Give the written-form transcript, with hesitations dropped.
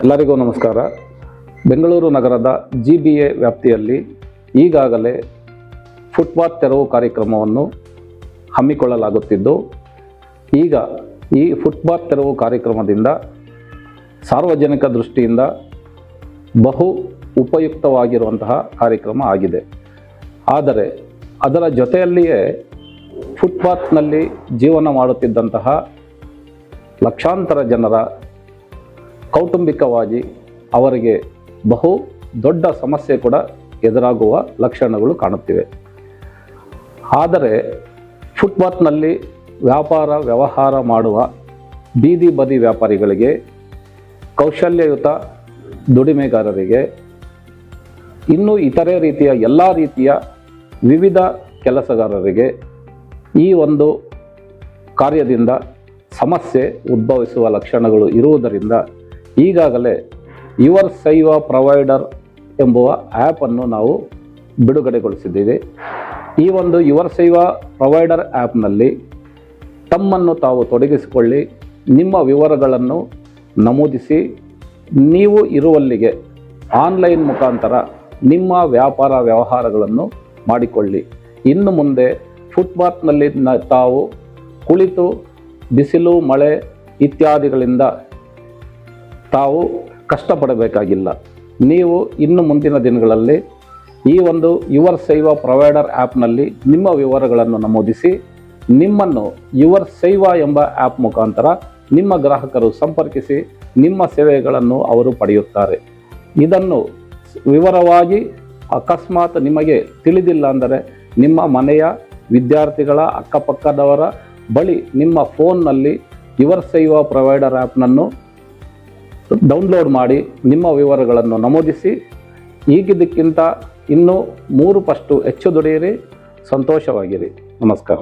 ಎಲ್ಲರಿಗೂ ನಮಸ್ಕಾರ. ಬೆಂಗಳೂರು ನಗರದ GBA ವ್ಯಾಪ್ತಿಯಲ್ಲಿ ಈಗಾಗಲೇ ಫುಟ್ಪಾತ್ ತೆರವು ಕಾರ್ಯಕ್ರಮವನ್ನು ಹಮ್ಮಿಕೊಳ್ಳಲಾಗುತ್ತಿದ್ದು, ಈಗ ಈ ಫುಟ್ಪಾತ್ ತೆರವು ಕಾರ್ಯಕ್ರಮದಿಂದ ಸಾರ್ವಜನಿಕ ದೃಷ್ಟಿಯಿಂದ ಬಹು ಉಪಯುಕ್ತವಾಗಿರುವಂತಹ ಕಾರ್ಯಕ್ರಮ ಆಗಿದೆ. ಆದರೆ ಅದರ ಜೊತೆಯಲ್ಲಿಯೇ ಫುಟ್ಪಾತ್ನಲ್ಲಿ ಜೀವನ ಮಾಡುತ್ತಿದ್ದಂತಹ ಲಕ್ಷಾಂತರ ಜನರ ಕೌಟುಂಬಿಕವಾಗಿ ಅವರಿಗೆ ಬಹು ದೊಡ್ಡ ಸಮಸ್ಯೆ ಕೂಡ ಎದುರಾಗುವ ಲಕ್ಷಣಗಳು ಕಾಣುತ್ತಿವೆ. ಆದರೆ ಫುಟ್ಪಾತ್ನಲ್ಲಿ ವ್ಯವಹಾರ ಮಾಡುವ ಬೀದಿ ಬದಿ ವ್ಯಾಪಾರಿಗಳಿಗೆ, ಕೌಶಲ್ಯಯುತ ದುಡಿಮೆಗಾರರಿಗೆ, ಇನ್ನೂ ಇತರೆ ರೀತಿಯ ಎಲ್ಲ ರೀತಿಯ ವಿವಿಧ ಕೆಲಸಗಾರರಿಗೆ ಈ ಒಂದು ಕಾರ್ಯದಿಂದ ಸಮಸ್ಯೆ ಉದ್ಭವಿಸುವ ಲಕ್ಷಣಗಳು ಇರುವುದರಿಂದ ಈಗಾಗಲೇ ಯುವರ್ ಸೇವಾ ಪ್ರೊವೈಡರ್ ಎಂಬುವ ಆ್ಯಪನ್ನು ನಾವು ಬಿಡುಗಡೆಗೊಳಿಸಿದ್ದೀವಿ. ಈ ಒಂದು ಯುವರ್ ಸೇವಾ ಪ್ರೊವೈಡರ್ ಆ್ಯಪ್ನಲ್ಲಿ ತಮ್ಮನ್ನು ತಾವು ತೊಡಗಿಸಿಕೊಳ್ಳಿ, ನಿಮ್ಮ ವಿವರಗಳನ್ನು ನಮೂದಿಸಿ, ನೀವು ಇರುವಲ್ಲಿಗೆ ಆನ್ಲೈನ್ ಮುಖಾಂತರ ನಿಮ್ಮ ವ್ಯವಹಾರಗಳನ್ನು ಮಾಡಿಕೊಳ್ಳಿ. ಇನ್ನು ಮುಂದೆ ಫುಟ್ಪಾತ್ನಲ್ಲಿ ತಾವು ಕುಳಿತು ಬಿಸಿಲು, ಮಳೆ ಇತ್ಯಾದಿಗಳಿಂದ ತಾವು ಕಷ್ಟಪಡಬೇಕಾಗಿಲ್ಲ. ನೀವು ಇನ್ನು ಮುಂದಿನ ದಿನಗಳಲ್ಲಿ ಈ ಒಂದು ಯುವರ್ ಸೇವಾ ಪ್ರೊವೈಡರ್ ಆ್ಯಪ್ನಲ್ಲಿ ನಿಮ್ಮ ವಿವರಗಳನ್ನು ನಮೂದಿಸಿ, ನಿಮ್ಮನ್ನು ಯುವರ್ ಸೇವಾ ಎಂಬ ಆ್ಯಪ್ ಮುಖಾಂತರ ನಿಮ್ಮ ಗ್ರಾಹಕರು ಸಂಪರ್ಕಿಸಿ ನಿಮ್ಮ ಸೇವೆಗಳನ್ನು ಅವರು ಪಡೆಯುತ್ತಾರೆ. ಇದನ್ನು ವಿವರವಾಗಿ ಅಕಸ್ಮಾತ್ ನಿಮಗೆ ತಿಳಿದಿಲ್ಲ ಅಂದರೆ ನಿಮ್ಮ ಮನೆಯ ವಿದ್ಯಾರ್ಥಿಗಳ, ಅಕ್ಕಪಕ್ಕದವರ ಬಳಿ ನಿಮ್ಮ ಫೋನ್ನಲ್ಲಿ ಯುವರ್ ಸೇವಾ ಪ್ರೊವೈಡರ್ ಆ್ಯಪ್ನನ್ನು ಡೌನ್ಲೋಡ್ ಮಾಡಿ ನಿಮ್ಮ ವಿವರಗಳನ್ನು ನಮೂದಿಸಿ, ಈಗಿದ್ದಕ್ಕಿಂತ ಇನ್ನೂ 3 ಪಟ್ಟು ಹೆಚ್ಚು ದುಡಿಯಿರಿ, ಸಂತೋಷವಾಗಿರಿ. ನಮಸ್ಕಾರ.